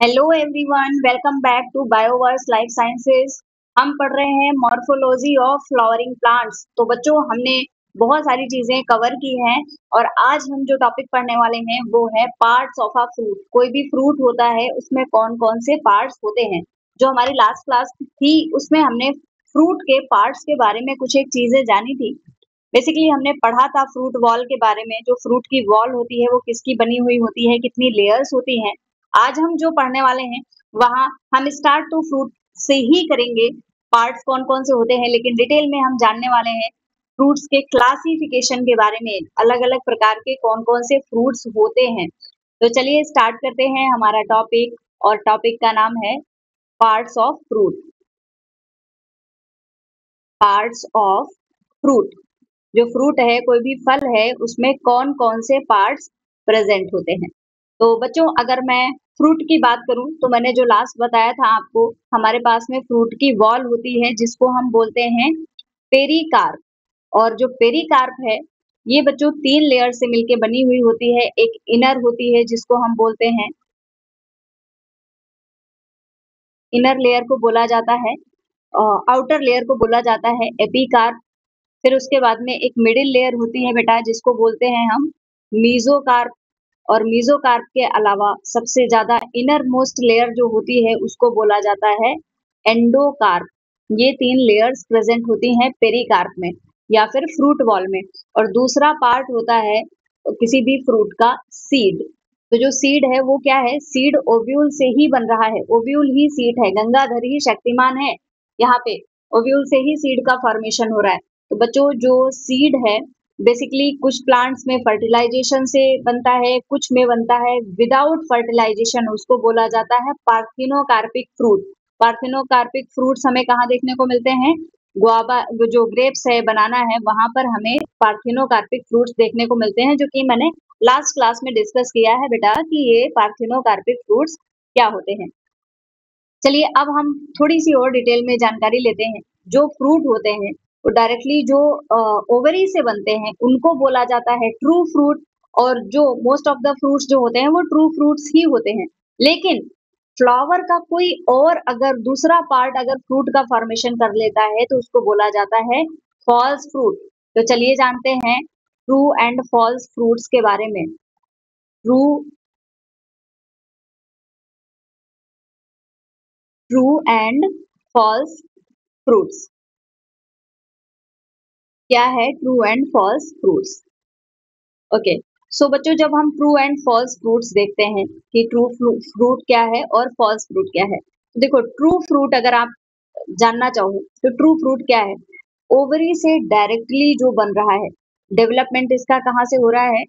Hello everyone, welcome back to Bioverse life sciences. हम पढ़ रहे हैं मॉर्फोलॉजी ऑफ फ्लावरिंग प्लांट्स। तो बच्चों, हमने बहुत सारी चीजें कवर की हैं और आज हम जो टॉपिक पढ़ने वाले हैं वो है पार्ट्स ऑफ अ फ्रूट। कोई भी फ्रूट होता है उसमें कौन कौन से पार्ट्स होते हैं। जो हमारी लास्ट क्लास थी उसमें हमने फ्रूट के पार्ट्स के बारे में कुछ एक चीजें जानी थी। बेसिकली हमने पढ़ा था फ्रूट वॉल के बारे में। जो फ्रूट की वॉल होती है वो किसकी बनी हुई होती है, कितनी लेयर्स होती हैं। आज हम जो पढ़ने वाले हैं वहाँ हम स्टार्ट टू फ्रूट से ही करेंगे। पार्ट्स कौन कौन से होते हैं, लेकिन डिटेल में हम जानने वाले हैं फ्रूट्स के क्लासिफिकेशन के बारे में। अलग अलग प्रकार के कौन कौन से फ्रूट्स होते हैं। तो चलिए स्टार्ट करते हैं हमारा टॉपिक, और टॉपिक का नाम है parts of fruit. Parts of fruit. जो फ्रूट है, कोई भी फल है, उसमें कौन कौन से पार्ट्स प्रेजेंट होते हैं। तो बच्चों, अगर मैं फ्रूट की बात करूं तो मैंने जो लास्ट बताया था आपको, हमारे पास में फ्रूट की वॉल होती है जिसको हम बोलते हैं पेरिकार्प। और जो पेरिकार्प है ये बच्चों 3 लेयर से मिलके बनी हुई होती है। एक इनर होती है जिसको हम बोलते हैं, इनर लेयर को बोला जाता है, आउटर लेयर को बोला जाता है एपिकार्प। फिर उसके बाद में एक मिडिल लेयर होती है बेटा जिसको बोलते हैं हम मीजोकार्प। और मीजोकार्प के अलावा सबसे ज्यादा इनर मोस्ट लेयर जो होती है उसको बोला जाता है एंडोकार्प। ये 3 लेयर्स प्रेजेंट होती हैं पेरिकार्प में या फिर फ्रूट वॉल में। और दूसरा पार्ट होता है किसी भी फ्रूट का सीड। तो जो सीड है वो क्या है, सीड ओव्यूल से ही बन रहा है। ओव्यूल ही सीड है, गंगाधर ही शक्तिमान है। यहाँ पे ओव्यूल से ही सीड का फॉर्मेशन हो रहा है। तो बच्चों, जो सीड है बेसिकली कुछ प्लांट्स में फर्टिलाइजेशन से बनता है, कुछ में बनता है विदाउट फर्टिलाइजेशन। उसको बोला जाता है पार्थिनोकार्पिक फ्रूट। पार्थिनोकार्पिक फ्रूट्स हमें कहाँ देखने को मिलते हैं? गुआवा, जो ग्रेप्स है, बनाना है, वहां पर हमें पार्थिनोकार्पिक फ्रूट्स देखने को मिलते हैं, जो कि मैंने लास्ट क्लास में डिस्कस किया है बेटा कि ये पार्थिनोकार्पिक फ्रूट्स क्या होते हैं। चलिए अब हम थोड़ी सी और डिटेल में जानकारी लेते हैं। जो फ्रूट होते हैं वो डायरेक्टली जो ओवरी से बनते हैं उनको बोला जाता है ट्रू फ्रूट। और जो मोस्ट ऑफ द फ्रूट्स जो होते हैं वो ट्रू फ्रूट्स ही होते हैं। लेकिन फ्लावर का कोई और अगर दूसरा पार्ट अगर फ्रूट का फॉर्मेशन कर लेता है तो उसको बोला जाता है फॉल्स फ्रूट। तो चलिए जानते हैं ट्रू एंड फॉल्स फ्रूट्स के बारे में। True true and false fruits क्या है? True and false fruits. Okay, so बच्चों, जब हम ट्रू एंड फॉल्स फ्रूट्स देखते हैं कि ट्रू फ्रूट क्या है और फॉल्स फ्रूट क्या है, तो देखो ट्रू फ्रूट अगर आप जानना चाहो तो ट्रू फ्रूट क्या है? ओवरी से डायरेक्टली जो बन रहा है, डेवलपमेंट इसका कहाँ से हो रहा है?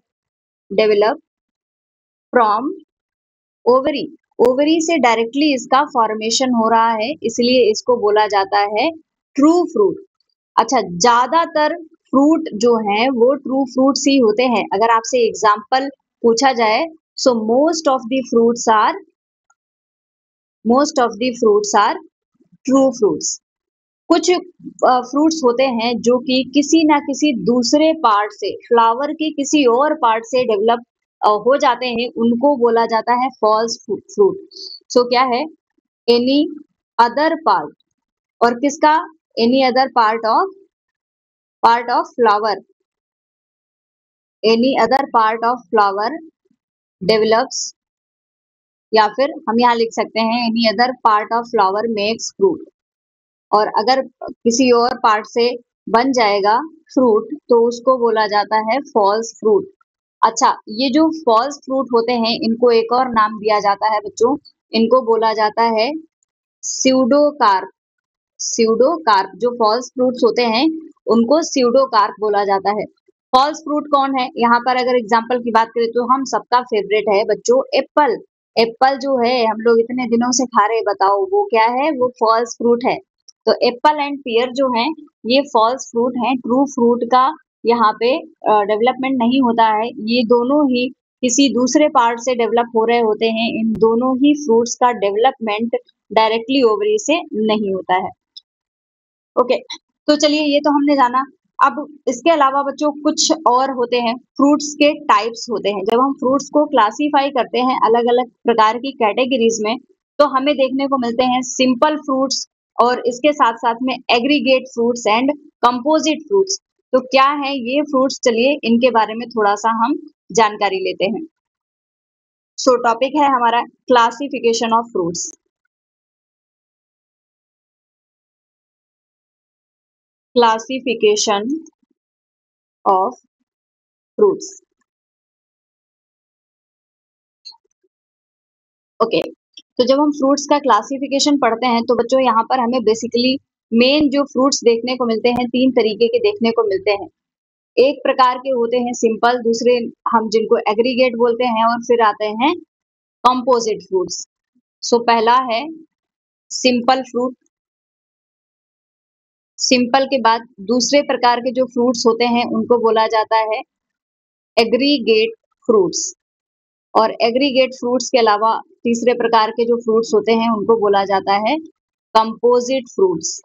Develop from ovary. ओवरी से डायरेक्टली इसका फॉर्मेशन हो रहा है, इसलिए इसको बोला जाता है ट्रू फ्रूट। अच्छा, ज्यादातर फ्रूट जो हैं वो ट्रू फ्रूट्स ही होते हैं। अगर आपसे एग्जांपल पूछा जाए, so most of the fruits are true fruits. कुछ फ्रूट्स होते हैं जो कि किसी ना किसी दूसरे पार्ट से, फ्लावर के किसी और पार्ट से डेवलप हो जाते हैं, उनको बोला जाता है फॉल्स फ्रूट। सो क्या है? Any other part. और किसका? Any other part of flower. Any other part of flower develops, या फिर हम यहाँ लिख सकते हैं any other part of flower makes fruit. और अगर किसी और पार्ट से बन जाएगा फ्रूट तो उसको बोला जाता है फॉल्स फ्रूट। अच्छा, ये जो फॉल्स फ्रूट होते हैं इनको एक और नाम दिया जाता है बच्चों, इनको बोला जाता है स्यूडोकार्प। स्यूडोकार्प, जो फॉल्स फ्रूट्स होते हैं उनको स्यूडोकार्प बोला जाता है। फॉल्स फ्रूट कौन है? यहाँ पर अगर एग्जाम्पल की बात करें तो हम सबका फेवरेट है बच्चों एप्पल। एप्पल जो है हम लोग इतने दिनों से खा रहे, बताओ वो क्या है? वो फॉल्स फ्रूट है। तो एप्पल एंड पियर जो है ये फॉल्स फ्रूट है। ट्रू फ्रूट का यहाँ पे डेवलपमेंट नहीं होता है, ये दोनों ही किसी दूसरे पार्ट से डेवलप हो रहे होते हैं। इन दोनों ही फ्रूट्स का डेवलपमेंट डायरेक्टली ओवरी से नहीं होता है। ओके, तो चलिए ये तो हमने जाना। अब इसके अलावा बच्चों कुछ और होते हैं, फ्रूट्स के टाइप्स होते हैं। जब हम फ्रूट्स को क्लासीफाई करते हैं अलग अलग प्रकार की कैटेगरीज में, तो हमें देखने को मिलते हैं सिंपल फ्रूट्स और इसके साथ साथ में aggregate fruits and composite fruits. तो क्या है ये फ्रूट्स, चलिए इनके बारे में थोड़ा सा हम जानकारी लेते हैं। सो टॉपिक है हमारा classification of fruits. Classification of fruits. Okay, तो जब हम फ्रूट्स का क्लासिफिकेशन पढ़ते हैं तो बच्चों यहाँ पर हमें बेसिकली मेन जो फ्रूट्स देखने को मिलते हैं, तीन तरीके के देखने को मिलते हैं। एक प्रकार के होते हैं सिंपल, दूसरे हम जिनको एग्रीगेट बोलते हैं, और फिर आते हैं कंपोजिट फ्रूट्स। सो पहला है सिंपल फ्रूट। सिंपल के बाद दूसरे प्रकार के जो फ्रूट्स होते हैं उनको बोला जाता है एग्रीगेट फ्रूट्स। और एग्रीगेट फ्रूट्स के अलावा तीसरे प्रकार के जो फ्रूट्स होते हैं उनको बोला जाता है कंपोजिट फ्रूट्स।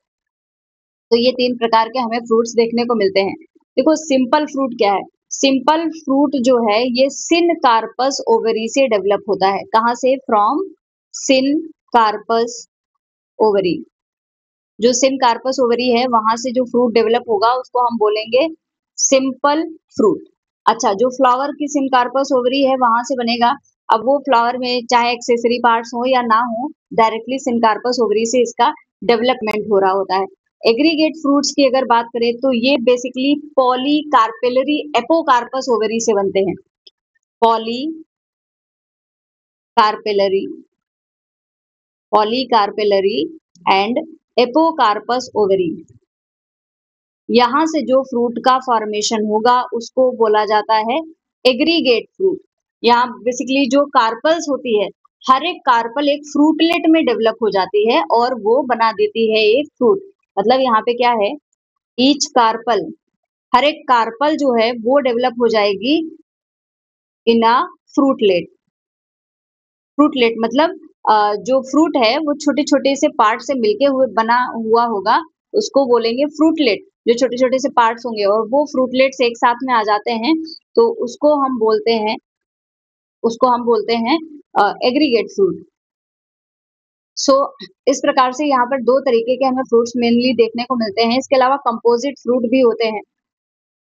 तो ये तीन प्रकार के हमें फ्रूट्स देखने को मिलते हैं। देखो सिंपल फ्रूट क्या है? सिंपल फ्रूट जो है ये सिन कार्पस ओवरी से डेवलप होता है। कहाँ से? From syncarpous ovary. जो सिन कार्पस ओवरी है वहां से जो फ्रूट डेवलप होगा उसको हम बोलेंगे सिंपल फ्रूट। अच्छा, जो फ्लावर की सिन कार्पस ओवरी है वहां से बनेगा। अब वो फ्लावर में चाहे एक्सेसरी पार्ट्स हो या ना हो, डायरेक्टली सिन कार्पस ओवरी से इसका डेवलपमेंट हो रहा होता है। एग्रीगेट फ्रूट्स की अगर बात करें तो ये basically polycarpellary apocarpous ovary से बनते हैं। Polycarpellary, polycarpellary and apocarpous ovary. यहाँ से जो फ्रूट का फॉर्मेशन होगा उसको बोला जाता है एग्रीगेट फ्रूट। यहाँ बेसिकली जो कार्पल्स होती है, हर एक कार्पल एक फ्रूटलेट में डेवलप हो जाती है और वो बना देती है एक फ्रूट। मतलब यहाँ पे क्या है, ईच कार्पल, हर एक कार्पल जो है वो डेवलप हो जाएगी इन अ फ्रूटलेट। फ्रूटलेट मतलब जो फ्रूट है वो छोटे छोटे से पार्ट से मिलके हुए बना हुआ होगा, उसको बोलेंगे फ्रूटलेट। जो छोटे छोटे से पार्ट्स होंगे और वो फ्रूटलेट्स एक साथ में आ जाते हैं तो उसको हम बोलते हैं एग्रीगेट फ्रूट। सो इस प्रकार से यहाँ पर दो तरीके के हमें फ्रूट्स मेनली देखने को मिलते हैं। इसके अलावा कंपोजिट फ्रूट भी होते हैं,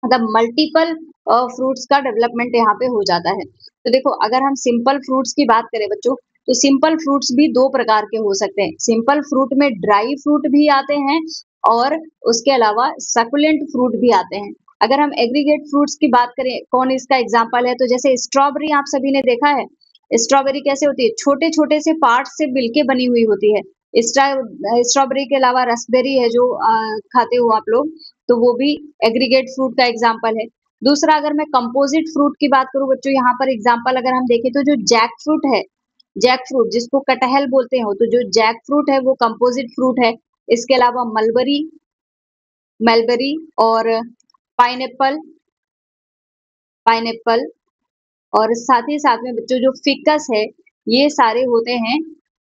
मतलब मल्टीपल फ्रूट्स का डेवलपमेंट यहाँ पे हो जाता है। तो देखो अगर हम सिंपल फ्रूट्स की बात करें बच्चों, तो सिंपल फ्रूट्स भी दो प्रकार के हो सकते हैं। सिंपल फ्रूट में ड्राई फ्रूट भी आते हैं और उसके अलावा सकुलेंट फ्रूट भी आते हैं। अगर हम एग्रीगेट फ्रूट्स की बात करें, कौन इसका एग्जाम्पल है, तो जैसे स्ट्रॉबेरी आप सभी ने देखा है। स्ट्रॉबेरी कैसे होती है? छोटे छोटे से पार्ट से मिलके बनी हुई होती है। स्ट्रॉबेरी के अलावा रसबेरी है जो खाते हो आप लोग, तो वो भी एग्रीगेट फ्रूट का एग्जाम्पल है। दूसरा अगर मैं कंपोजिट फ्रूट की बात करूं बच्चों, यहाँ पर एग्जाम्पल अगर हम देखें तो जो जैक फ्रूट है, जैक फ्रूट जिसको कटहल बोलते हो, तो जो जैक फ्रूट है वो कंपोजिट फ्रूट है। इसके अलावा मलबरी, मेलबेरी और पाइनएप्पल, पाइनएप्पल और साथ ही साथ में बच्चों जो फिकस है, ये सारे होते हैं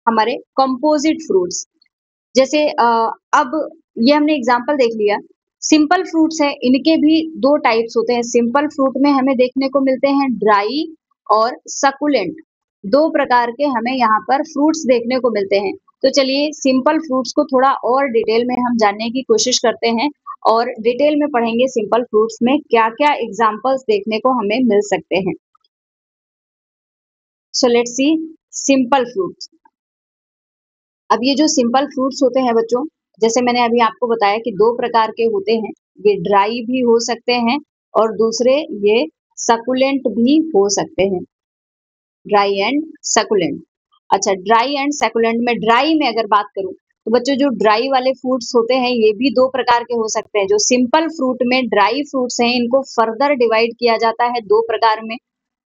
हमारे कंपोजिट फ्रूट्स। जैसे अब ये हमने एग्जाम्पल देख लिया। सिंपल फ्रूट्स है, इनके भी दो टाइप्स होते हैं। सिंपल फ्रूट में हमें देखने को मिलते हैं ड्राई और सकुलेंट। दो प्रकार के हमें यहाँ पर फ्रूट्स देखने को मिलते हैं। तो चलिए सिंपल फ्रूट्स को थोड़ा और डिटेल में हम जानने की कोशिश करते हैं और डिटेल में पढ़ेंगे सिंपल फ्रूट्स में क्या क्या एग्जाम्पल्स देखने को हमें मिल सकते हैं। So let's see simple fruits. अब ये जो सिंपल फ्रूट्स होते हैं बच्चों, जैसे मैंने अभी आपको बताया कि दो प्रकार के होते हैं, ये ड्राई भी हो सकते हैं और दूसरे ये सकुलेंट भी हो सकते हैं। Dry and succulent. अच्छा, ड्राई एंड सकुलेंट में ड्राई में अगर बात करूं तो बच्चों जो ड्राई वाले फ्रूट्स होते हैं ये भी दो प्रकार के हो सकते हैं। जो सिंपल फ्रूट में ड्राई फ्रूट्स हैं इनको फर्दर डिवाइड किया जाता है दो प्रकार में।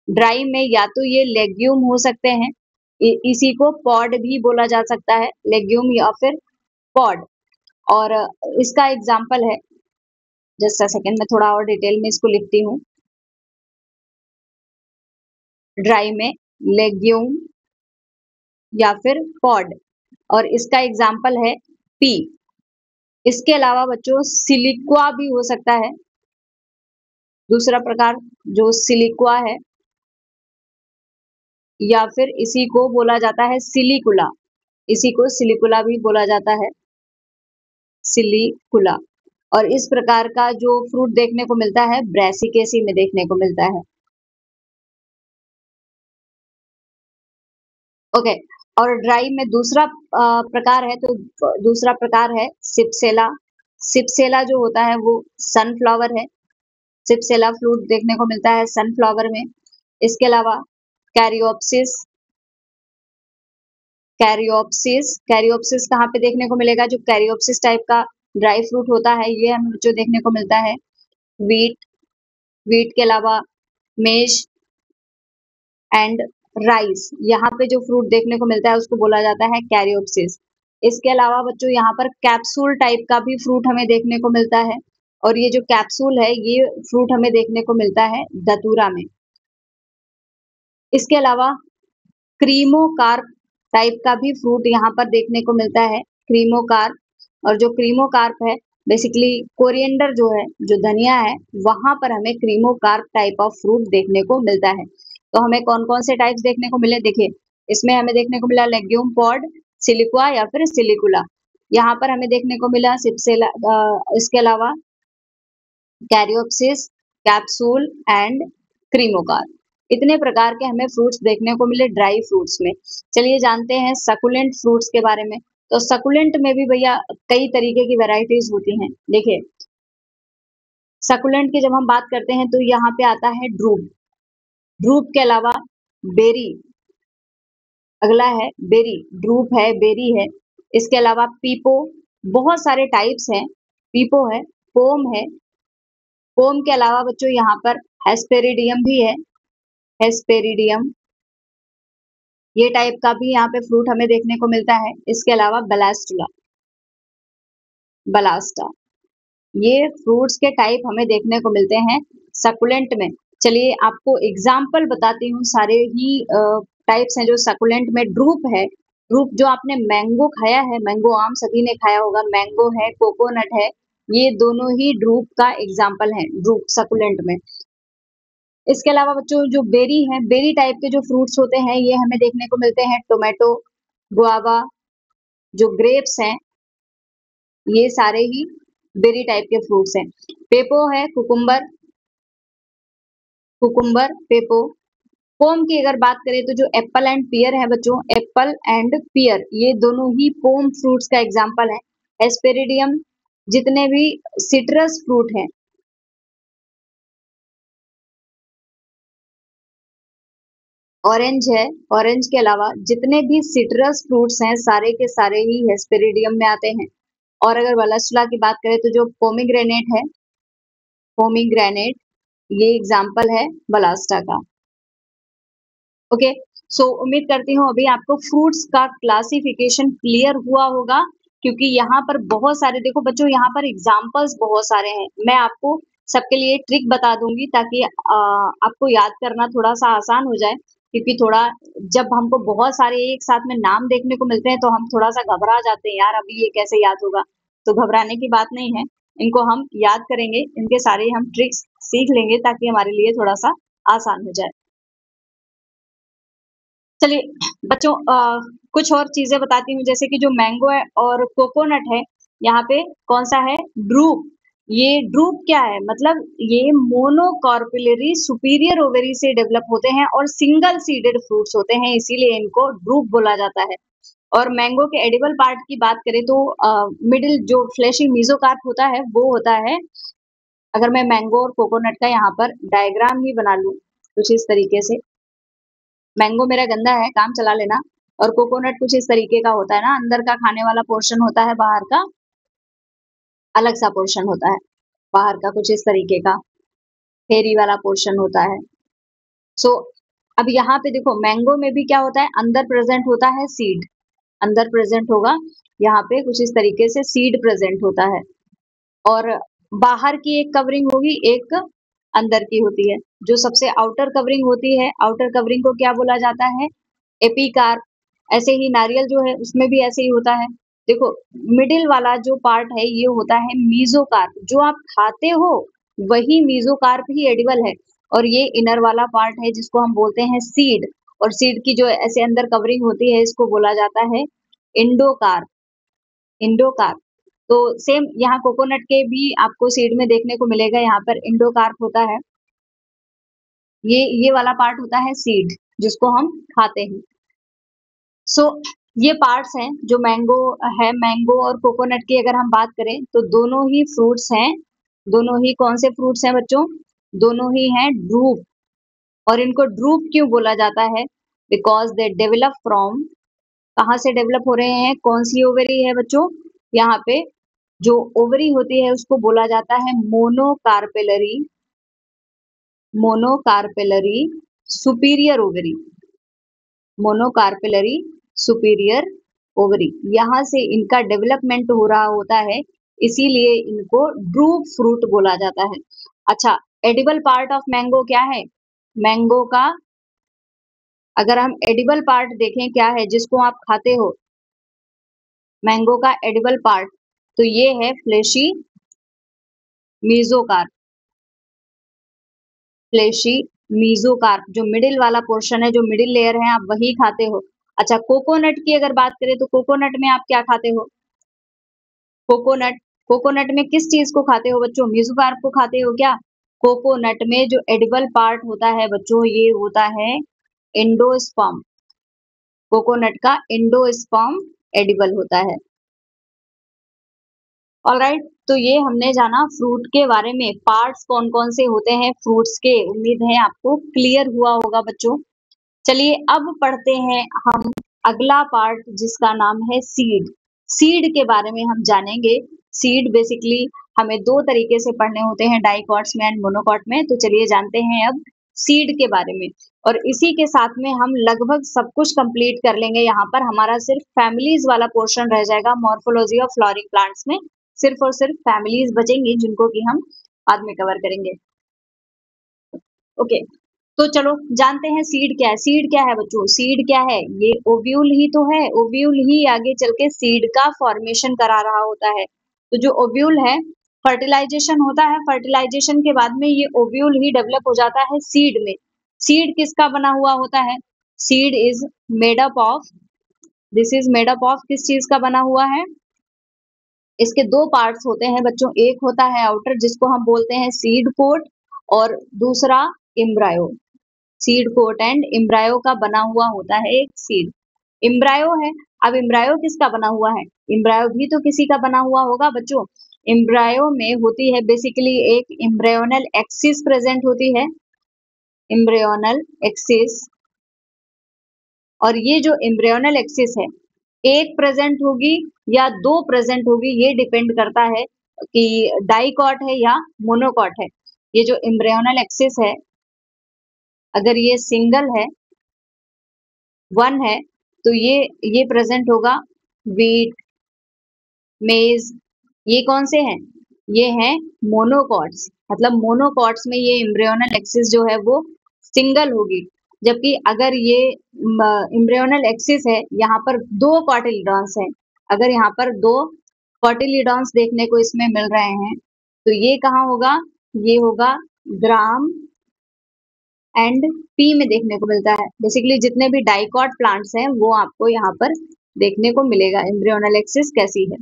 ड्राई में या तो ये लेग्यूम हो सकते हैं, इसी को पॉड भी बोला जा सकता है, लेग्यूम या फिर पॉड। और इसका एग्जाम्पल है, जस्ट अ सेकेंड मैं थोड़ा और डिटेल में इसको लिखती हूँ। ड्राई में लेग्यूम या फिर पॉड और इसका एग्जाम्पल है पी। इसके अलावा बच्चों सिलिक्वा भी हो सकता है, दूसरा प्रकार जो सिलिक्वा है, या फिर इसी को बोला जाता है सिलिकुला, इसी को सिलिकुला भी बोला जाता है, सिलिकुला। और इस प्रकार का जो फ्रूट देखने को मिलता है ब्रैसिकेसी में देखने को मिलता है। ओके, और ड्राई में दूसरा प्रकार है, तो दूसरा प्रकार है सिप्सेला। सिप्सेला जो होता है वो सनफ्लावर है, सिप्सेला फ्रूट देखने को मिलता है सनफ्लावर में। इसके अलावा कैरियोप्सिस, कैरियोप्सिस, कैरियोप्सिस कहाँ पे देखने को मिलेगा? जो कैरियोप्सिस टाइप का ड्राई फ्रूट होता है ये हमें जो देखने को मिलता है व्हीट, व्हीट के अलावा मेज एंड राइस, यहाँ पे जो फ्रूट देखने को मिलता है उसको बोला जाता है कैरियोप्सिस। इसके अलावा बच्चों यहाँ पर कैप्सूल टाइप का भी फ्रूट हमें देखने को मिलता है, और ये जो कैप्सूल है ये फ्रूट हमें देखने को मिलता है दतूरा में। इसके अलावा क्रीमोकार्प टाइप का भी फ्रूट यहाँ पर देखने को मिलता है, क्रीमोकार्प। और जो क्रीमोकार्प है बेसिकली कोरिएंडर जो है, जो धनिया है, वहां पर हमें क्रीमोकार्प टाइप ऑफ फ्रूट देखने को मिलता है। तो हमें कौन कौन से टाइप्स देखने को मिले? देखिए, इसमें हमें देखने को मिला लेग्यूम पॉड, सिलिक्वा या फिर सिलिकुला। यहाँ पर हमें देखने को मिला सिप्सेला, इसके अलावा कैरियोप्सिस, कैप्सूल एंड क्रीमोकार्प। इतने प्रकार के हमें फ्रूट्स देखने को मिले ड्राई फ्रूट्स में। चलिए जानते हैं सकुलेंट फ्रूट्स के बारे में। तो सकुलेंट में भी भैया कई तरीके की वैरायटीज होती हैं। देखिए, सकुलेंट की जब हम बात करते हैं तो यहाँ पे आता है ड्रूप, ड्रूप के अलावा बेरी, अगला है बेरी, ड्रूप है, बेरी है। इसके अलावा पीपो, बहुत सारे टाइप्स हैं, पीपो है, पोम है। पोम के अलावा बच्चों यहाँ पर हेस्पेरिडियम भी है, हेस्पेरिडियम, ये टाइप का भी यहाँ पे फ्रूट हमें देखने को मिलता है। इसके अलावा बलास्टुला, बलास्टा, ये फ्रूट्स के टाइप हमें देखने को मिलते हैं सकुलेंट में। चलिए आपको एग्जाम्पल बताती हूँ, सारे ही टाइप्स हैं जो सकुलेंट में। ड्रूप है, ड्रूप जो आपने मैंगो खाया है, मैंगो आम सभी ने खाया होगा, मैंगो है, कोकोनट है, ये दोनों ही ड्रूप का एग्जाम्पल है, ड्रूप सकुलेंट में। इसके अलावा बच्चों जो बेरी है, बेरी टाइप के जो फ्रूट्स होते हैं ये हमें देखने को मिलते हैं टोमेटो, गुआवा, जो ग्रेप्स हैं, ये सारे ही बेरी टाइप के फ्रूट्स हैं। पेपो है, कुकुम्बर, कुकुम्बर, पेपो। पोम की अगर बात करें तो जो एप्पल एंड पियर है बच्चों, एप्पल एंड पियर, ये दोनों ही पोम फ्रूट्स का एग्जाम्पल है। एस्पेरिडियम, जितने भी सिट्रस फ्रूट हैं, ऑरेंज है, ऑरेंज के अलावा जितने भी सिट्रस फ्रूट्स हैं सारे के सारे ही हेस्पेरिडियम में आते हैं। और अगर बलस्तुला की बात करें तो जो पोमीग्रेनेट है, पोमीग्रेनेट, ये एग्जाम्पल है बलास्टा का। ओके, सो उम्मीद करती हूँ अभी आपको फ्रूट्स का क्लासिफिकेशन क्लियर हुआ होगा, क्योंकि यहाँ पर बहुत सारे, देखो बच्चों यहाँ पर एग्जाम्पल्स बहुत सारे हैं। मैं आपको सबके लिए ट्रिक बता दूंगी ताकि आपको याद करना थोड़ा सा आसान हो जाए, क्योंकि थोड़ा जब हमको बहुत सारे एक साथ में नाम देखने को मिलते हैं तो हम थोड़ा सा घबरा जाते हैं, यार अभी ये कैसे याद होगा। तो घबराने की बात नहीं है, इनको हम याद करेंगे, इनके सारे हम ट्रिक्स सीख लेंगे ताकि हमारे लिए थोड़ा सा आसान हो जाए। चलिए बच्चों, कुछ और चीजें बताती हूँ, जैसे कि जो मैंगो है और कोकोनट है, यहाँ पे कौन सा है? ड्रूप। ये ड्रूप क्या है? मतलब ये मोनोकॉर्पुलरी सुपीरियर ओवेरी से डेवलप होते हैं और सिंगल सीडेड फ्रूट्स होते हैं, इसीलिए इनको ड्रूप बोला जाता है। और मैंगो के एडिबल पार्ट की बात करें तो मिडिल जो फ्लैशी मीजोकार्प होता है वो होता है। अगर मैं मैंगो और कोकोनट का यहाँ पर डायग्राम ही बना लूं कुछ इस तरीके से, मैंगो मेरा गंदा है, काम चला लेना। और कोकोनट कुछ इस तरीके का होता है ना, अंदर का खाने वाला पोर्शन होता है, बाहर का अलग सा पोर्शन होता है, बाहर का कुछ इस तरीके का फेरी वाला पोर्शन होता है। सो अब यहाँ पे देखो, मैंगो में भी क्या होता है, अंदर प्रेजेंट होता है सीड, अंदर प्रेजेंट होगा, यहाँ पे कुछ इस तरीके से सीड प्रेजेंट होता है। और बाहर की एक कवरिंग होगी, एक अंदर की होती है। जो सबसे आउटर कवरिंग होती है, आउटर कवरिंग को क्या बोला जाता है? एपिकार्प। ऐसे ही नारियल जो है उसमें भी ऐसे ही होता है, देखो, मिडिल वाला जो पार्ट है ये होता है मीज़ोकार्प, जो आप खाते हो वही मीज़ोकार्प ही एडिबल है। और ये इनर वाला पार्ट है जिसको हम बोलते हैं सीड, और सीड की जो ऐसे अंदर कवरिंग होती है इसको बोला जाता है इंडोकार्प। इंडोकार्प। तो सेम यहाँ कोकोनट के भी आपको सीड में देखने को मिलेगा, यहाँ पर इंडोकार्प होता है। ये वाला पार्ट होता है सीड, जिसको हम खाते हैं। सो ये पार्ट्स हैं जो मैंगो है। मैंगो और कोकोनट की अगर हम बात करें तो दोनों ही फ्रूट्स हैं। दोनों ही कौन से फ्रूट्स हैं बच्चों? दोनों ही हैं ड्रूप। और इनको ड्रूप क्यों बोला जाता है? बिकॉज दे डेवलप फ्रॉम, कहाँ से डेवलप हो रहे हैं? कौन सी ओवरी है बच्चों? यहाँ पे जो ओवरी होती है उसको बोला जाता है monocarpellary, monocarpellary superior ovary, monocarpellary superior ovary. यहाँ से इनका डेवलपमेंट हो रहा होता है, इसीलिए इनको ड्रूप फ्रूट बोला जाता है। अच्छा, एडिबल पार्ट ऑफ मैंगो क्या है? मैंगो का अगर हम एडिबल पार्ट देखें क्या है जिसको आप खाते हो, मैंगो का एडिबल पार्ट, तो ये है फ्लेशी मीजोकार्प। फ्लेशी मीजोकार्प, जो मिडिल वाला पोर्शन है, जो मिडिल लेयर है, आप वही खाते हो। अच्छा, कोकोनट की अगर बात करें तो कोकोनट में आप क्या खाते हो? कोकोनट, कोकोनट में किस चीज को खाते हो बच्चों? मीजोकार्प को खाते हो क्या? कोकोनट में जो एडिबल पार्ट होता है बच्चों, ये होता है एंडोस्पर्म। कोकोनट का एंडोस्पर्म एडिबल होता है। ऑलराइट, तो ये हमने जाना फ्रूट के बारे में। पार्ट्स कौन कौन से होते हैं फ्रूट्स के, उम्मीद है आपको क्लियर हुआ होगा बच्चों। चलिए अब पढ़ते हैं हम अगला पार्ट जिसका नाम है सीड। सीड के बारे में हम जानेंगे। सीड बेसिकली हमें दो तरीके से पढ़ने होते हैं, डाइकॉट्स में एंड मोनोकॉट में। तो चलिए जानते हैं अब सीड के बारे में, और इसी के साथ में हम लगभग सब कुछ कंप्लीट कर लेंगे। यहाँ पर हमारा सिर्फ फैमिलीज वाला पोर्शन रह जाएगा, मॉर्फोलॉजी ऑफ फ्लोरिंग प्लांट्स में सिर्फ और सिर्फ फैमिलीज बचेंगी जिनको कि हम बाद में कवर करेंगे। ओके, तो चलो जानते हैं सीड क्या है। सीड क्या है बच्चों? सीड क्या है? ये ओव्यूल ही तो है। ओव्यूल ही आगे चल के सीड का फॉर्मेशन करा रहा होता है। तो जो ओव्यूल है, फर्टिलाइजेशन होता है, फर्टिलाइजेशन के बाद में ये ओव्यूल ही डेवलप हो जाता है सीड में। सीड किसका बना हुआ होता है? Seed is made up of, this is made up of किस चीज का बना हुआ है? इसके दो पार्ट्स होते हैं बच्चों, एक होता है आउटर जिसको हम बोलते हैं सीड कोट, और दूसरा embryo. Seed coat and embryo का बना हुआ होता है एक सीड। एम्ब्रायो है। अब एम्ब्रायो किसका बना हुआ है? एम्ब्रायो भी तो किसी का बना हुआ होगा बच्चों। एम्ब्रायो में होती है बेसिकली एक एम्ब्रायोनल एक्सिस प्रेजेंट होती है, एम्ब्रायोनल एक्सिस। और ये जो एम्ब्रायोनल एक्सिस है, एक प्रेजेंट होगी या दो प्रेजेंट होगी, ये डिपेंड करता है कि डाइकॉट है या मोनोकॉट है। ये जो एम्ब्रायोनल एक्सिस है, अगर ये सिंगल है, वन है, तो ये प्रेजेंट होगा वीट, मेज। ये कौन से हैं? ये हैं मोनोकॉट्स। मतलब मोनोकॉट्स में ये एम्ब्रियोनल एक्सिस जो है वो सिंगल होगी। जबकि अगर ये एम्ब्रियोनल एक्सिस है, यहाँ पर दो कॉटिलिडॉन्स हैं, अगर यहाँ पर दो कॉटिलिडॉन्स देखने को इसमें मिल रहे हैं, तो ये कहाँ होगा? ये होगा ग्राम एंड पी में देखने को मिलता है। बेसिकली जितने भी डाइकॉट प्लांट्स हैं वो आपको यहाँ पर देखने को मिलेगा, एम्ब्रियोनल एक्सिस कैसी है।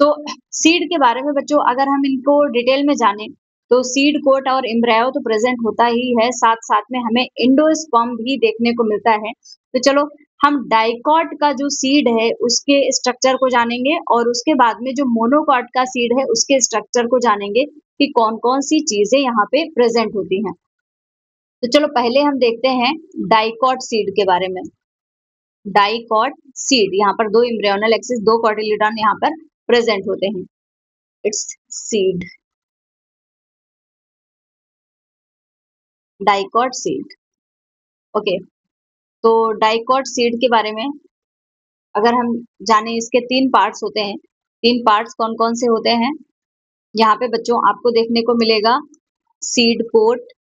तो सीड के बारे में बच्चों अगर हम इनको डिटेल में जाने, तो सीड कोट और एम्ब्रायो तो प्रेजेंट होता ही है, साथ साथ में हमें एंडोस्पर्म भी देखने को मिलता है। तो चलो हम डाइकॉट का जो सीड है उसके स्ट्रक्चर को जानेंगे, और उसके बाद में जो मोनोकॉट का सीड है उसके स्ट्रक्चर को जानेंगे कि कौन कौन सी चीजें यहाँ पे प्रेजेंट होती हैं। तो चलो पहले हम देखते हैं डाइकॉट सीड के बारे में। डाइकॉट सीड, यहाँ पर दो एम्ब्रियोनल एक्सिस, दो कॉटिलिडॉन यहाँ पर प्रेजेंट होते हैं। It's seed, dicot seed. Okay, तो डाइकॉट सीड के बारे में अगर हम जाने, इसके तीन पार्ट्स होते हैं। तीन पार्ट्स कौन कौन से होते हैं? यहाँ पे बच्चों आपको देखने को मिलेगा सीड कोट।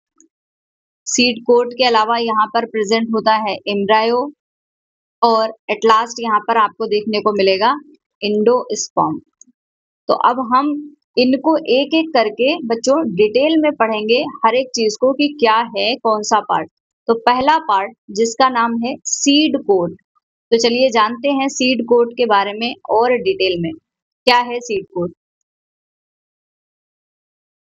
सीड कोट के अलावा यहाँ पर प्रेजेंट होता है एम्ब्रायो, और एट लास्ट यहाँ पर आपको देखने को मिलेगा एंडोस्पर्म। तो अब हम इनको एक एक करके बच्चों डिटेल में पढ़ेंगे हर एक चीज को कि क्या है कौन सा पार्ट। तो पहला पार्ट जिसका नाम है सीड कोड। तो चलिए जानते हैं सीड कोड के बारे में और डिटेल में। क्या है सीड कोड?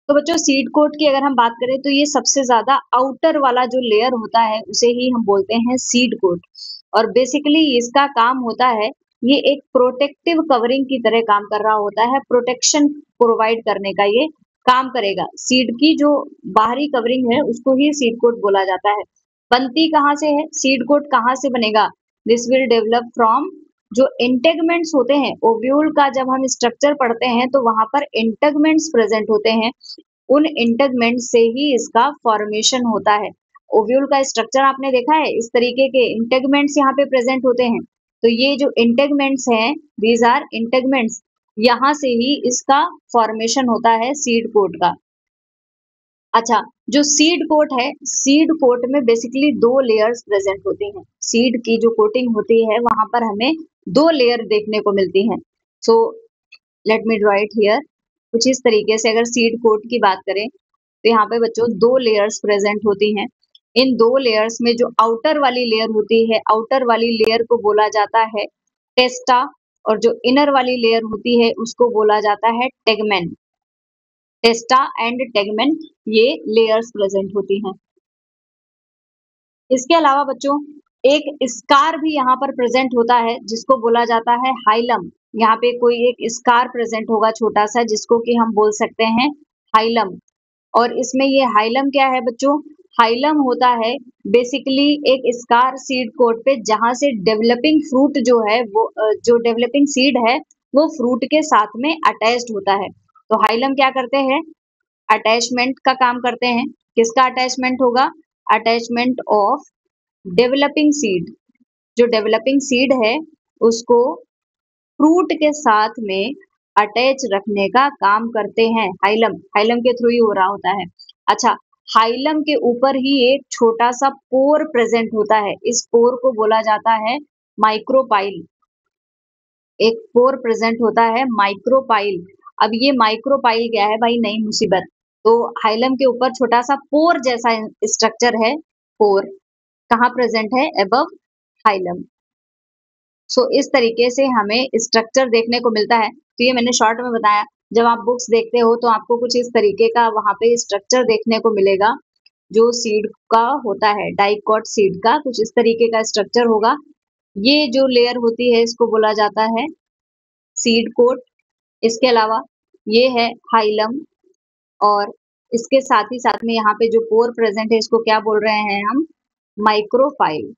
तो बच्चों सीड कोट की अगर हम बात करें तो ये सबसे ज्यादा आउटर वाला जो लेयर होता है उसे ही हम बोलते हैं सीड कोट। और बेसिकली इसका काम होता है, ये एक प्रोटेक्टिव कवरिंग की तरह काम कर रहा होता है, प्रोटेक्शन प्रोवाइड करने का ये काम करेगा। सीड की जो बाहरी कवरिंग है उसको ही सीड कोट बोला जाता है। बनती कहाँ से है? सीड कोट कहाँ से बनेगा? दिस विल डेवलप फ्रॉम जो इंटेगमेंट्स होते हैं। ओव्यूल का जब हम स्ट्रक्चर पढ़ते हैं तो वहां पर इंटेगमेंट्स प्रेजेंट होते हैं, उन इंटेगमेंट से ही इसका फॉर्मेशन होता है। ओव्यूल का स्ट्रक्चर आपने देखा है, इस तरीके के इंटेगमेंट्स यहाँ पे प्रेजेंट होते हैं। तो ये जो इंटेगमेंट्स हैं, दीज आर इंटेगमेंट्स, यहाँ से ही इसका फॉर्मेशन होता है सीड कोट का। अच्छा, जो सीड कोट है, सीड कोट में बेसिकली दो लेयर्स प्रेजेंट होती हैं। सीड की जो कोटिंग होती है वहां पर हमें दो लेयर देखने को मिलती हैं। So let me draw it here. कुछ इस तरीके से अगर सीड कोट की बात करें तो यहाँ पे बच्चों दो लेयर्स प्रेजेंट होती हैं। इन दो लेयर्स में जो आउटर वाली लेयर होती है, आउटर वाली लेयर को बोला जाता है टेस्टा, और जो इनर वाली लेयर होती है उसको बोला जाता है टेगमेन। टेस्टा एंड टेगमेन ये लेयर्स प्रेजेंट होती हैं। इसके अलावा बच्चों एक स्कार भी यहाँ पर प्रेजेंट होता है जिसको बोला जाता है हाइलम। यहाँ पे कोई एक स्कार प्रेजेंट होगा छोटा सा जिसको कि हम बोल सकते हैं हाइलम। और इसमें ये हाइलम क्या है बच्चों? हाइलम होता है बेसिकली एक स्कार सीड कोट पे जहां से डेवलपिंग फ्रूट जो है वो जो डेवलपिंग सीड है वो फ्रूट के साथ में अटैच्ड होता है। तो हाइलम क्या करते हैं? अटैचमेंट का काम करते हैं। किसका अटैचमेंट होगा? Attachment of developing seed. जो डेवलपिंग सीड है उसको फ्रूट के साथ में अटैच रखने का काम करते हैं हाइलम। हाइलम के थ्रू ही हो रहा होता है। अच्छा, हाइलम के ऊपर ही एक छोटा सा पोर प्रेजेंट होता है। इस पोर को बोला जाता है माइक्रोपाइल। एक पोर प्रेजेंट होता है माइक्रोपाइल। अब ये माइक्रोपाइल क्या है भाई? नई मुसीबत। तो हाइलम के ऊपर छोटा सा पोर जैसा स्ट्रक्चर है। पोर कहाँ प्रेजेंट है? Above hilum. सो इस तरीके से हमें स्ट्रक्चर देखने को मिलता है। तो ये मैंने शॉर्ट में बताया। जब आप बुक्स देखते हो तो आपको कुछ इस तरीके का वहां पे स्ट्रक्चर देखने को मिलेगा जो सीड का होता है। डाइकॉट सीड का कुछ इस तरीके का स्ट्रक्चर होगा। ये जो लेयर होती है इसको बोला जाता है सीड कोट। इसके अलावा ये है हाइलम, और इसके साथ ही साथ में यहाँ पे जो पोर प्रेजेंट है इसको क्या बोल रहे हैं हम? माइक्रोफाइल।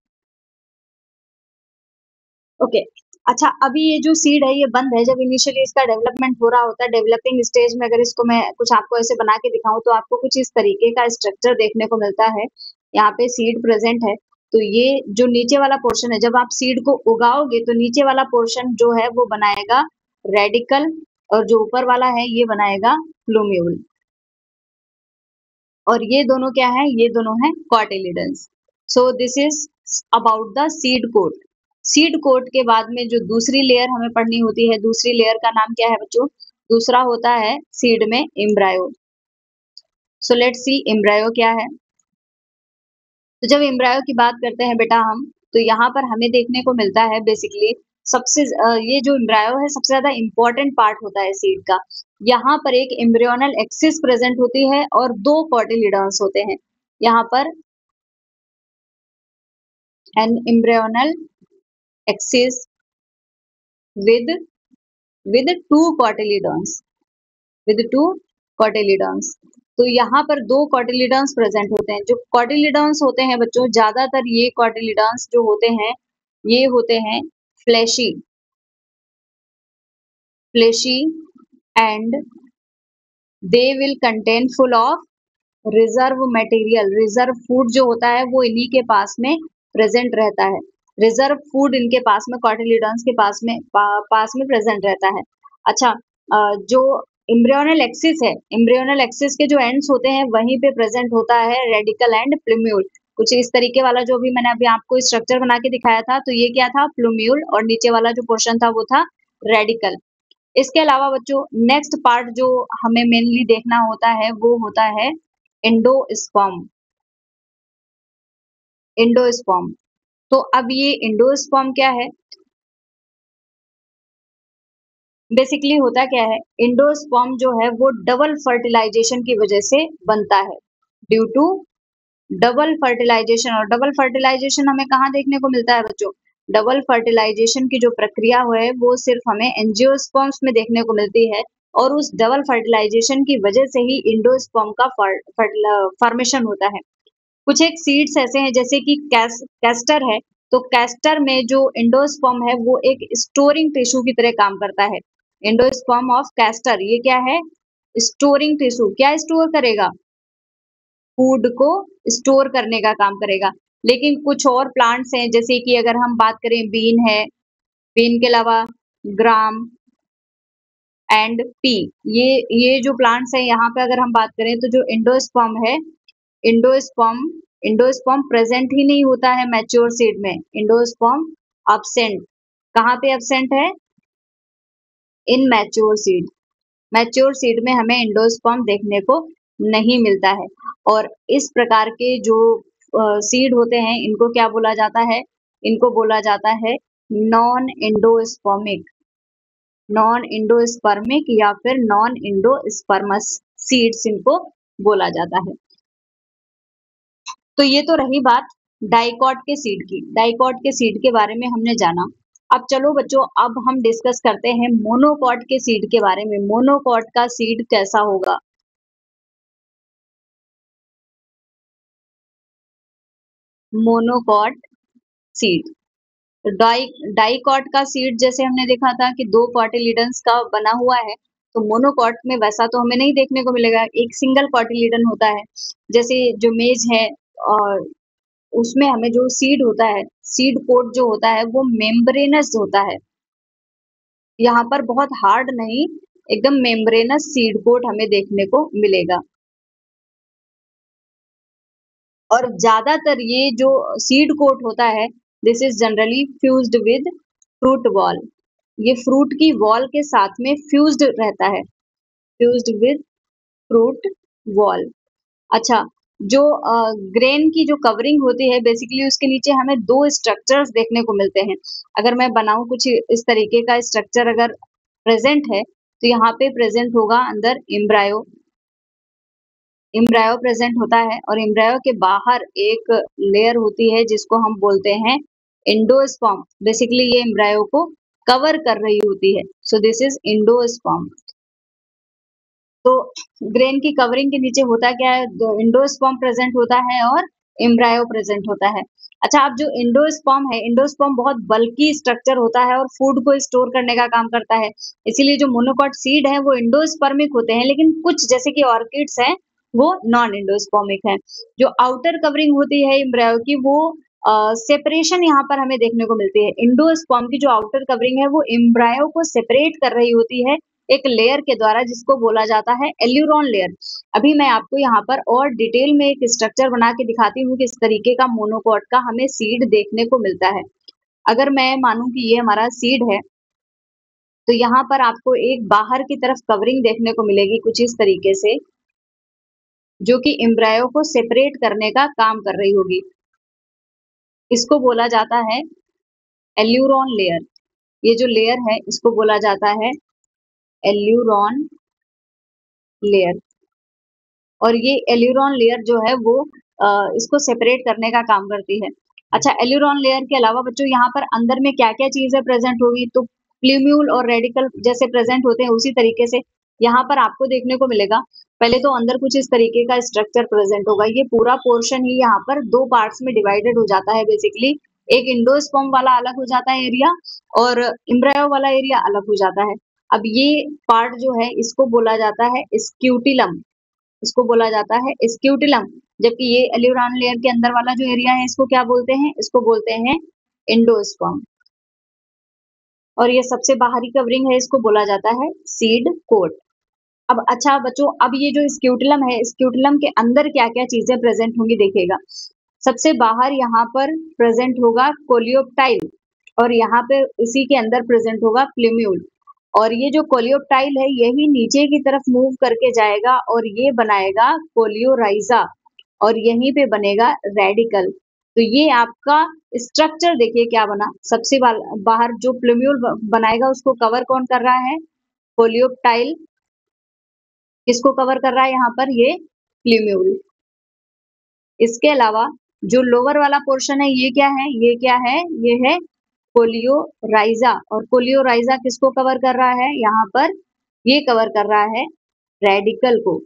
ओके। अच्छा, अभी ये जो सीड है ये बंद है। जब इनिशियली इसका डेवलपमेंट हो रहा होता है, डेवलपिंग स्टेज में अगर इसको मैं कुछ आपको ऐसे बना के दिखाऊं तो आपको कुछ इस तरीके का स्ट्रक्चर देखने को मिलता है। यहाँ पे सीड प्रेजेंट है। तो ये जो नीचे वाला पोर्शन है, जब आप सीड को उगाओगे तो नीचे वाला पोर्शन जो है वो बनाएगा रेडिकल, और जो ऊपर वाला है ये बनाएगा प्लूम्यूल। और ये दोनों क्या है? ये दोनों है cotyledons. So this is about the seed coat. Seed coat के बाद में जो दूसरी लेयर हमें पढ़नी होती है, दूसरी लेयर का नाम क्या है बच्चों? दूसरा होता है सीड में embryo. So let's see embryo क्या है। तो जब एम्ब्रायो की बात करते हैं बेटा हम, तो यहाँ पर हमें देखने को मिलता है बेसिकली ये जो एम्ब्रायो है सबसे ज्यादा इंपॉर्टेंट पार्ट होता है सीड का। यहाँ पर एक एम्ब्रियोनल एक्सिस प्रेजेंट होती है और दो कॉटिलिडन्स होते हैं। यहाँ पर an embryonal axis with two cotyledons, with two cotyledons. तो यहाँ पर दो कॉटिलिडन्स प्रेजेंट होते हैं। जो कॉटिलिडन्स होते हैं बच्चों, ज्यादातर ये कॉटिलिडन्स जो होते हैं ये होते हैं fleshy, fleshy, and they will contain full of reserve material. Reserve food जो होता है वो इन्हीं के पास में प्रेजेंट रहता है। रिजर्व फूड इनके पास में, कॉटिलिडन्स के पास में प्रेजेंट रहता है। अच्छा, जो एम्ब्रियोनल एक्सिस है, एम्ब्रियोनल एक्सिस के जो एंड्स होते हैं वहीं पे प्रेजेंट होता है रेडिकल एंड प्लूम्यूल। कुछ इस तरीके वाला जो भी मैंने अभी आपको स्ट्रक्चर बना के दिखाया था, तो ये क्या था प्लूम्यूल और नीचे वाला जो पोर्शन था वो था रेडिकल। इसके अलावा बच्चों नेक्स्ट पार्ट जो हमें मेनली देखना होता है वो होता है एंडोस्पर्म। एंडोस्पर्म, तो अब ये एंडोस्पर्म क्या है? बेसिकली होता क्या है, एंडोस्पर्म जो है वो डबल फर्टिलाइजेशन की वजह से बनता है, ड्यू टू डबल फर्टिलाइजेशन। और डबल फर्टिलाइजेशन हमें कहाँ देखने को मिलता है बच्चों? डबल फर्टिलाइजेशन की जो प्रक्रिया है वो सिर्फ हमें एंजियोस्पर्म्स में देखने को मिलती है, और उस डबल फर्टिलाइजेशन की वजह से ही एंडोस्पर्म का फॉर्मेशन होता है। कुछ एक सीड्स ऐसे हैं जैसे कि कैस्टर है, तो कैस्टर में जो एंडोस्पर्म है वो एक स्टोरिंग टिश्यू की तरह काम करता है। एंडोस्पर्म ऑफ कैस्टर ये क्या है? Storing tissue. क्या स्टोर करेगा? फूड को स्टोर करने का काम करेगा। लेकिन कुछ और प्लांट्स हैं जैसे कि अगर हम बात करें बीन है, बीन के अलावा ग्राम एंड पी, ये जो प्लांट्स हैं यहाँ पे अगर हम बात करें तो जो एंडोस्पर्म है, एंडोस्पर्म एंडोस्पर्म प्रेजेंट ही नहीं होता है मैच्योर सीड में। Endosperm absent. कहाँ पे अब्सेंट है? In mature seed. Mature seed में हमें एंडोस्पर्म देखने को नहीं मिलता है। और इस प्रकार के जो सीड होते हैं इनको क्या बोला जाता है? इनको बोला जाता है नॉन एंडोस्पर्मिक। नॉन एंडोस्पर्मिक या फिर नॉन एंडोस्पर्मस सीड्स इनको बोला जाता है। तो ये तो रही बात डाइकॉट के सीड की। डाइकॉट के सीड के बारे में हमने जाना। अब चलो बच्चों, अब हम डिस्कस करते हैं मोनोकॉट के सीड के बारे में। मोनोकॉट का सीड कैसा होगा? मोनोकॉट सीड, डाइकॉट का सीड जैसे हमने देखा था कि दो कॉटिलिडन्स का बना हुआ है, तो मोनोकॉट में वैसा तो हमें नहीं देखने को मिलेगा, एक सिंगल कॉटिलिडन होता है। जैसे जो मेज है और उसमें हमें जो सीड होता है, सीड कोट जो होता है वो मेम्ब्रेनस होता है। यहाँ पर बहुत हार्ड नहीं, एकदम मेम्ब्रेनस सीड कोट हमें देखने को मिलेगा। और ज्यादातर ये जो सीड कोट होता है, this is generally fused with fruit wall. ये फ्रूट की वॉल के साथ में फ्यूज्ड रहता है, फ्यूज्ड विद फ्रूट वॉल। अच्छा, जो ग्रेन की जो कवरिंग होती है बेसिकली उसके नीचे हमें दो स्ट्रक्चर्स देखने को मिलते हैं। अगर मैं बनाऊं कुछ इस तरीके का स्ट्रक्चर अगर प्रेजेंट है, तो यहाँ पे प्रेजेंट होगा अंदर एम्ब्रायो। एम्ब्रायो प्रेजेंट होता है और एम्ब्रायो के बाहर एक लेयर होती है जिसको हम बोलते हैं एंडोस्पर्म। बेसिकली ये एम्ब्रायो को कवर कर रही होती है, सो दिस इज एंडोस्पर्म। तो ग्रेन की कवरिंग के नीचे होता क्या है? एंडोस्पर्म प्रेजेंट होता है और एम्ब्रायो प्रेजेंट होता है। अच्छा, अब जो एंडोस्पर्म है, एंडोस्पर्म बहुत बल्की स्ट्रक्चर होता है और फूड को स्टोर करने का काम करता है। इसीलिए जो मोनोकॉट सीड है वो एंडोस्पर्मिक होते हैं, लेकिन कुछ जैसे कि ऑर्किड्स हैं वो नॉन एंडोस्पर्मिक है। जो आउटर कवरिंग होती है एम्ब्रायो की वो सेपरेशन यहाँ पर हमें देखने को मिलती है। एंडोस्पर्म की जो आउटर कवरिंग है वो एम्ब्रायो को सेपरेट कर रही होती है एक लेयर के द्वारा जिसको बोला जाता है एल्यूरोन लेयर। अभी मैं आपको यहाँ पर और डिटेल में एक स्ट्रक्चर बना के दिखाती हूँ किस तरीके का मोनोकॉट का हमें सीड देखने को मिलता है। अगर मैं मानूं कि ये हमारा सीड है, तो यहाँ पर आपको एक बाहर की तरफ कवरिंग देखने को मिलेगी कुछ इस तरीके से, जो कि एम्ब्रायो को सेपरेट करने का काम कर रही होगी। इसको बोला जाता है एल्यूरोन लेयर। ये जो लेयर है इसको बोला जाता है एल्यूरोन लेयर। और ये एल्यूरोन लेयर जो है वो इसको सेपरेट करने का काम करती है। अच्छा, एल्यूरोन लेयर के अलावा बच्चों यहाँ पर अंदर में क्या क्या चीजें प्रेजेंट होगी? तो प्ल्यूम्यूल और रेडिकल जैसे प्रेजेंट होते हैं उसी तरीके से यहाँ पर आपको देखने को मिलेगा। पहले तो अंदर कुछ इस तरीके का स्ट्रक्चर प्रेजेंट होगा। ये पूरा पोर्शन ही यहाँ पर दो पार्ट्स में डिवाइडेड हो जाता है बेसिकली। एक इंडोस्पर्म वाला अलग हो जाता है एरिया, और एम्ब्रायो वाला एरिया अलग हो जाता है। अब ये पार्ट जो है इसको बोला जाता है स्क्यूटिलम। इसको बोला जाता है स्क्यूटिलम। जबकि ये एल्यूरोन लेयर के अंदर वाला जो एरिया है इसको क्या बोलते हैं? इसको बोलते हैं एंडोस्पर्म। और ये सबसे बाहरी कवरिंग है इसको बोला जाता है सीड कोट। अब अच्छा बच्चों, अब ये जो स्क्यूटिलम है, स्क्यूटिलम के अंदर क्या क्या चीजें प्रेजेंट होंगी देखिएगा। सबसे बाहर यहाँ पर प्रेजेंट होगा कोलियोप्टाइल और यहाँ पे इसी के अंदर प्रेजेंट होगा प्लूम्यूल। और ये जो कोलियोप्टाइल है यही नीचे की तरफ मूव करके जाएगा और ये बनाएगा कोलियोराइजा और यहीं पे बनेगा रेडिकल। तो ये आपका स्ट्रक्चर देखिए क्या बना। सबसे बाहर जो प्लूम्यूल बनाएगा उसको कवर कौन कर रहा है? कोलियोप्टाइल। किसको कवर कर रहा है यहाँ पर? ये प्लूम्यूल। इसके अलावा जो लोअर वाला पोर्शन है ये क्या है? ये क्या है? ये है कोलियोराइजा। और कोलियोराइजा किसको कवर कर रहा है? यहाँ पर ये कवर कर रहा है रेडिकल को।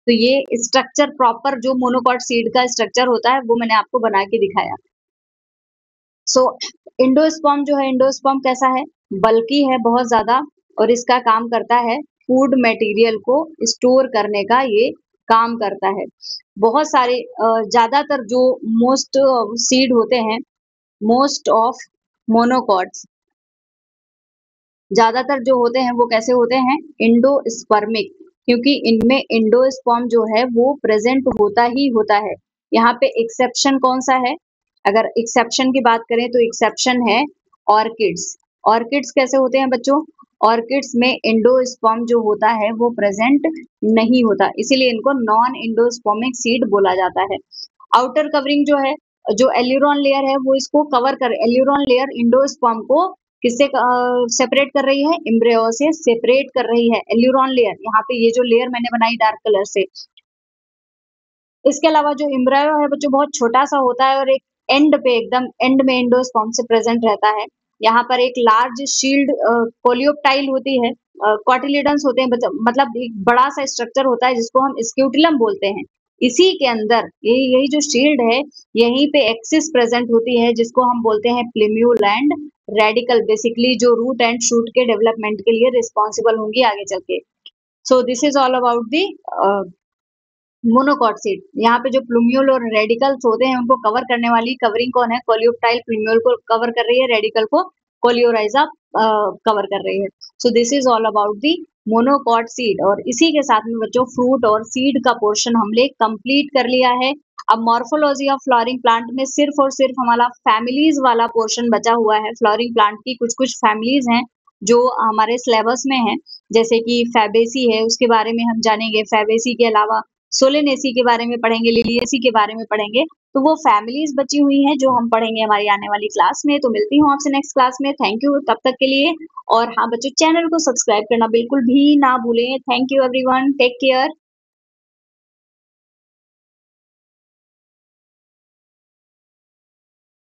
तो ये स्ट्रक्चर प्रॉपर जो मोनोकॉट सीड का स्ट्रक्चर होता है वो मैंने आपको बना के दिखाया। सो एंडोस्पर्म जो है, एंडोस्पर्म कैसा है? बल्की है बहुत ज्यादा और इसका काम करता है फूड मटेरियल को स्टोर करने का, ये काम करता है। बहुत सारे ज्यादातर जो मोस्ट सीड होते हैं, मोस्ट ऑफ मोनोकॉट्स ज्यादातर जो होते हैं वो कैसे होते हैं? एंडोस्पर्मिक, क्योंकि इनमें एंडोस्पर्म जो है वो प्रेजेंट होता ही होता है। यहाँ पे एक्सेप्शन कौन सा है? अगर एक्सेप्शन की बात करें तो एक्सेप्शन है ऑर्किड्स। ऑर्किड्स कैसे होते हैं बच्चों? ऑर्किड्स में एंडोस्पर्म जो होता है वो प्रेजेंट नहीं होता, इसीलिए इनको नॉन एंडोस्पर्मिक सीड बोला जाता है। आउटर कवरिंग जो है, जो एल्यूरोन लेयर है वो इसको कवर कर, एल्यूरोन लेयर एंडोस्पर्म को किससे सेपरेट कर रही है? एम्ब्रियो से सेपरेट कर रही है एल्यूरोन लेयर। यहाँ पे ये जो लेयर मैंने बनाई डार्क कलर से, इसके अलावा जो एम्ब्रियो है बच्चों बहुत छोटा सा होता है और एक एंड पे, एकदम एंड में एंडोस्पर्म से प्रेजेंट रहता है। यहाँ पर एक लार्ज शील्ड कोलियोप्टाइल होती है, कॉटिलिडन्स होते हैं, मतलब एक बड़ा सा स्ट्रक्चर होता है जिसको हम स्क्यूटिलम बोलते हैं। इसी के अंदर यही जो शील्ड है यहीं पे एक्सिस प्रेजेंट होती है जिसको हम बोलते हैं प्लूम्यूल एंड रेडिकल, बेसिकली जो रूट एंड शूट के डेवलपमेंट के लिए रिस्पॉन्सिबल होंगी आगे चल के। सो this is all about the monocot seed. यहाँ पे जो प्लूम्यूल और रेडिकल्स होते हैं उनको कवर करने वाली कवरिंग कौन है? कोलियोप्टाइल प्लूम्यूल को कवर कर रही है, रेडिकल को कोलियोराइजा कवर कर रही है। सो this is all about the monocot seed. और इसी के साथ में बच्चों फ्रूट और सीड का पोर्शन हमने कंप्लीट कर लिया है। अब मॉर्फोलॉजी ऑफ फ्लावरिंग प्लांट में सिर्फ और सिर्फ हमारा फैमिलीज वाला पोर्शन बचा हुआ है। फ्लावरिंग प्लांट की कुछ कुछ फैमिलीज हैं जो हमारे सिलेबस में है, जैसे कि फैबेसी है, उसके बारे में हम जानेंगे। फैबेसी के अलावा सोलेनेसी के बारे में पढ़ेंगे, लिलिएसी के बारे में पढ़ेंगे। तो वो फैमिलीज बची हुई हैं जो हम पढ़ेंगे हमारी आने वाली क्लास में। तो मिलती हूँ आपसे नेक्स्ट क्लास में। थैंक यू तब तक के लिए। और हाँ बच्चों, चैनल को सब्सक्राइब करना बिल्कुल भी ना भूलें। Thank you everyone, take care.